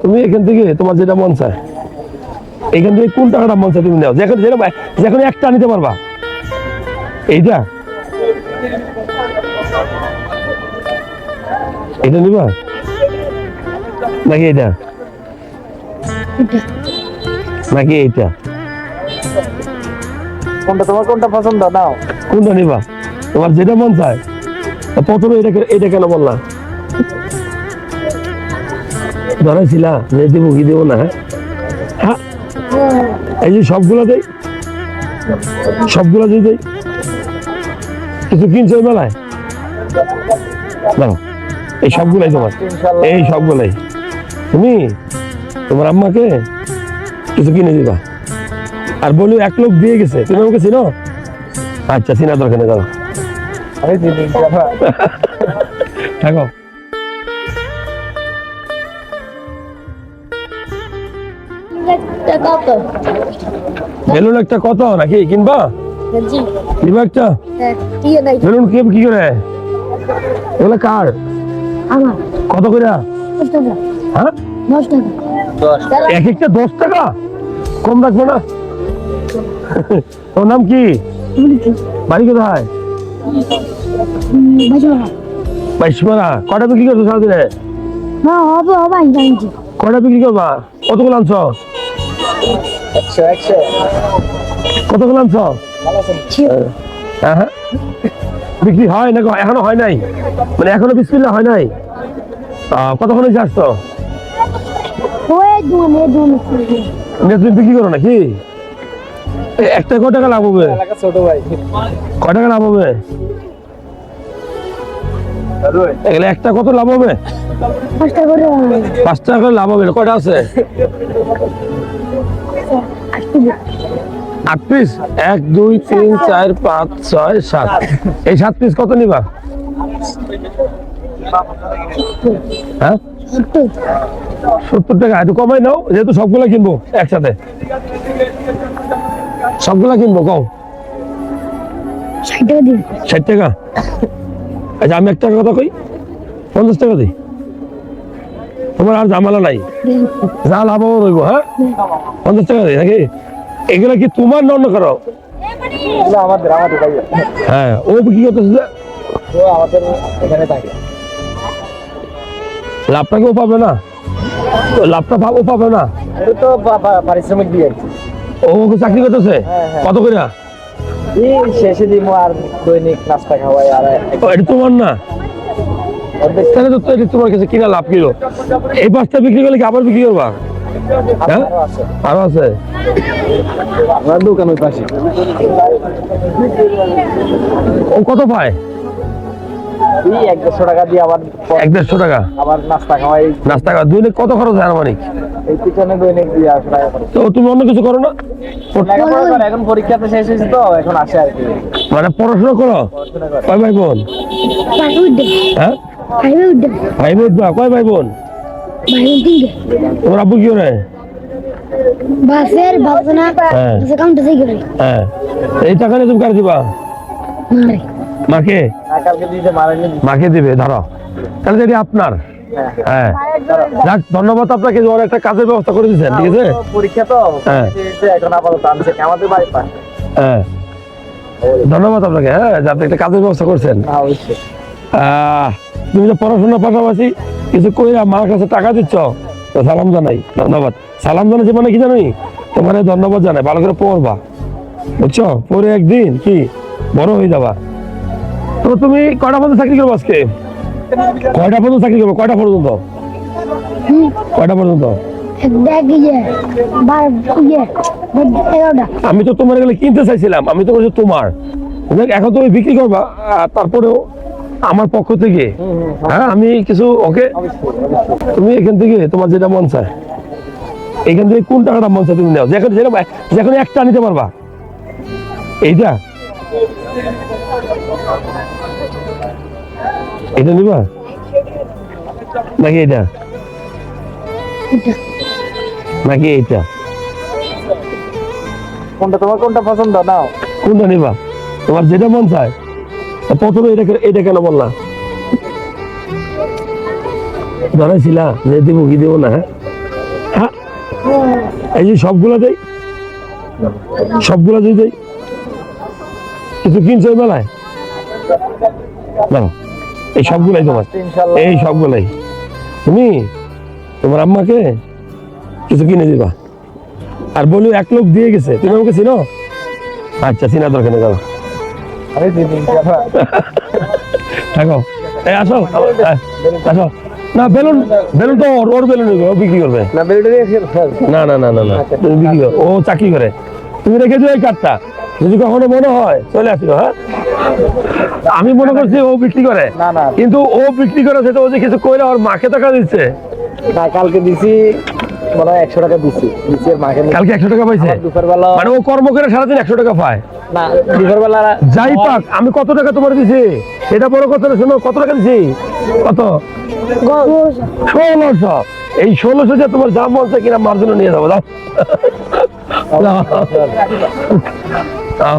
তুমি এখান থেকে তোমার যেটা মন চায় এখান থেকে কোন টাকাটা মন চায় তুমি নাও, যেখানে যেটা যেখানে একটা নিতে পারবা। এইটা এটা নিবা নাকি এটা নাকি এইটা? কোনটা তোমার কোনটা পছন্দ নাও? কোনটা নিবা? তোমার যেটা মন চায়। প্রথমে এটা কেন বললা? ধরাইছিলা যে দিব কি দিব না? হ্যাঁ এই যে সবগুলো দেই, সবগুলো দিয়ে দেই। কিছু কিনছো ওই মেলায়? দাঁড়াও, এই সবগুলাই তোমার, এই সবগুলাই তুমি তোমার আম্মাকে কিছু কিনে দিবা। আর বলি এক লোক দিয়ে গেছে, তুমি আমাকে চিনো? আচ্ছা, চিনা দরকার নেই, দাও থাকো। বেলুন একটা কত নাকি কিনবা? নিবা একটা বেলুন? কি করে এগুলো কার? কত করে? হ্যাঁ, 10 টাকা। এক একটা 10 টাকা? কম রাখবো না? তোর নাম কি? বাড়ি কোথায়? বাইশমারা। কটা বিক্রি করছো সারাদিনে? কটা বিক্রি করবা? কতগুলো আনছ? 100 কতগুলো আনছ? হ্যাঁ, বিক্রি হয় না? এখনো হয় নাই, মানে এখনো বিসমিল্লাহ হয় নাই। কতক্ষণ হয়েছে আসছো? তুমি বিক্রি করো নাকি? একটা কয় টাকা লাভ হবে? ছোট ভাই কয় টাকা লাভ হবে এগুলো? একটা কত লাভ হবে? 5 টাকা করে লাভ হবে। কয়টা আছে? 8 পিস। 1 2 3 4 5 6 7। এই 7 পিস কত নিবা? হ্যাঁ, 70 টাকা। একটু কমাই নাও, যেহেতু সবগুলা কিনবো একসাথে। সবগুলা কিনবো, কও 60 টাকা। আচ্ছা, আমি 1 টাকা কথা কই, 50 টাকা দিই। তোমার আর ঝামেলা নাই, যা লাভ হবে রইব। হ্যাঁ, 50 টাকা দিই নাকি? এগুলা কি তোমার না অন্য কারো? আমাদের ভাই। হ্যাঁ, ও কি করতেছে? ও আমাদের এখানে থাকে। লাভটা কেউ পাবে না? লাভটা ও পাবে না? এটা তো পারিশ্রমিক দিয়ে আর কি। ও চাকরি করতেছে? হ্যাঁ, হ্যাঁ। কত করে? এই শেষে দিব আর দৈনিক নাস্তা খাওয়াই। আর এটা তোমার না? তাহলে তো এটা তোমার কাছে কিনা লাভ কিলো। এই 5টা বিক্রি করলে কি আবার বিক্রি করবা? হ্যাঁ, আরো আছে। আমার দোকান ওই পাশে। ও কত পায়? এই 150 টাকা দিয়ে আবার 150 টাকা আবার নাস্তা খাওয়াই। নাস্তা দৈনিক কত খরচ হয় আনুমানিক? এই পিছনে দৈনিক 200 টাকা করে। তো তুমি অন্য কিছু করো না? লেখাপড়া করে, এখন পরীক্ষা তো শেষ হয়েছে তো এখন আসে আর কি। মানে পড়াশোনা করো? পড়াশোনা করে। কয় ভাই বোন? হ্যাঁ, ভাই বোন কয় ভাই বোন? তোমার আব্বু কি করে? হ্যাঁ, এই টাকা নিয়ে তুমি কার দিবা? মাকে? না, কালকে দিতে মারেনি। মাকে দিবে। ধরো, তাহলে এটা আপনার। হ্যাঁ, যাক, ধন্যবাদ আপনাকে যে একটা কাজের ব্যবস্থা করে দিচ্ছেন। ঠিক আছে, পরীক্ষা তো হ্যাঁ। এখন আপাতত আনছে আমাদের বাড়ির পাশে। হ্যাঁ, ধন্যবাদ আপনাকে। হ্যাঁ, যে আপনি একটা কাজের ব্যবস্থা করছেন। না, অবশ্যই। তুমি যে পড়াশোনার পাশাপাশি কিছু কইরা মার কাছে টাকা দিচ্ছ, তো সালাম জানাই, ধন্যবাদ। সালাম জানাই মানে কি জানি, তোমার ধন্যবাদ জানাই। ভালো করে পড়বা, বুঝছো? পরে একদিন কি বড় হয়ে যাবা। তো তুমি কয়টা পর্যন্ত চাকরি করবো আজকে? কয়টা পর্যন্ত চাকরি করবো? কয়টা পর্যন্ত? কয়টা পর্যন্ত? আমি তো তোমার এগুলো কিনতে চাইছিলাম, আমি তো বলছি তোমার। এখন তুমি বিক্রি করবা, তারপরেও আমার পক্ষ থেকে হ্যাঁ আমি কিছু ওকে। তুমি এখান থেকে তোমার যেটা মন চায় এখান থেকে কোন টাকাটা মন চায় তুমি নাও, যেখানে একটা নিতে পারবা। এইটা এটা নিবা নাকি এটা নাকি এইটা? কোনটা তোমার কোনটা পছন্দ নাও? কোনটা নিবা? তোমার যেটা মন চায়। প্রথমে এটা কেন বললা? ধরাইছিলা যে দিব কি দিব না? এই যে সবগুলো দেই, সবগুলো যদি দেই, কিছু কিনছো ওই মেলায়? নাও, এই সবগুলাই তোমার, ইনশাআল্লাহ। এই সবগুলাই তুমি তোমার আম্মাকে কিছু কিনে দিবা। আর বলি এক লোক দিয়ে গেছে, তুমি আমাকে চিনো? আচ্ছা, চিনা দরকার নেই, চলো আমি দিন ইনশাআল্লাহ। থাকো। এই আসো, আসো। না, বেলুন বেলুন তো ওর বেলুন ও বিক্রি করবে। না বেলুটা দিয়ে ফেল। না না না না না, তুমি বিক্রি করো, ও চাকরি করে। তুমি রেখে দিও এই কার্ডটা, যদি কখনো মনে হয় চলে আসিও। হ্যাঁ, আমি মনে করছি ও বিক্রি করে, না, না। কিন্তু ও বিক্রি করে সেটা ও যে কিছু কইরা ওর মাকে টাকা দিচ্ছে। না কালকে দিছি মনে হয় 100 টাকা দিছি ওর মাকে নিয়ে। কালকে 100 টাকা পাইছে, আবার দুপুরবেলা মানে ও কর্ম করে সারাদিন 100 টাকা পায়। না দুপুরবেলা যাই পাক, আমি কত টাকা তোমার দিছি এটা বড় কথা না, শোনো কত টাকা দিছি, কত? 1600। এই 1600 যে তোমার যা মন চায় কিনা মার জন্য নিয়ে যাবো, দাও দাও। দাও।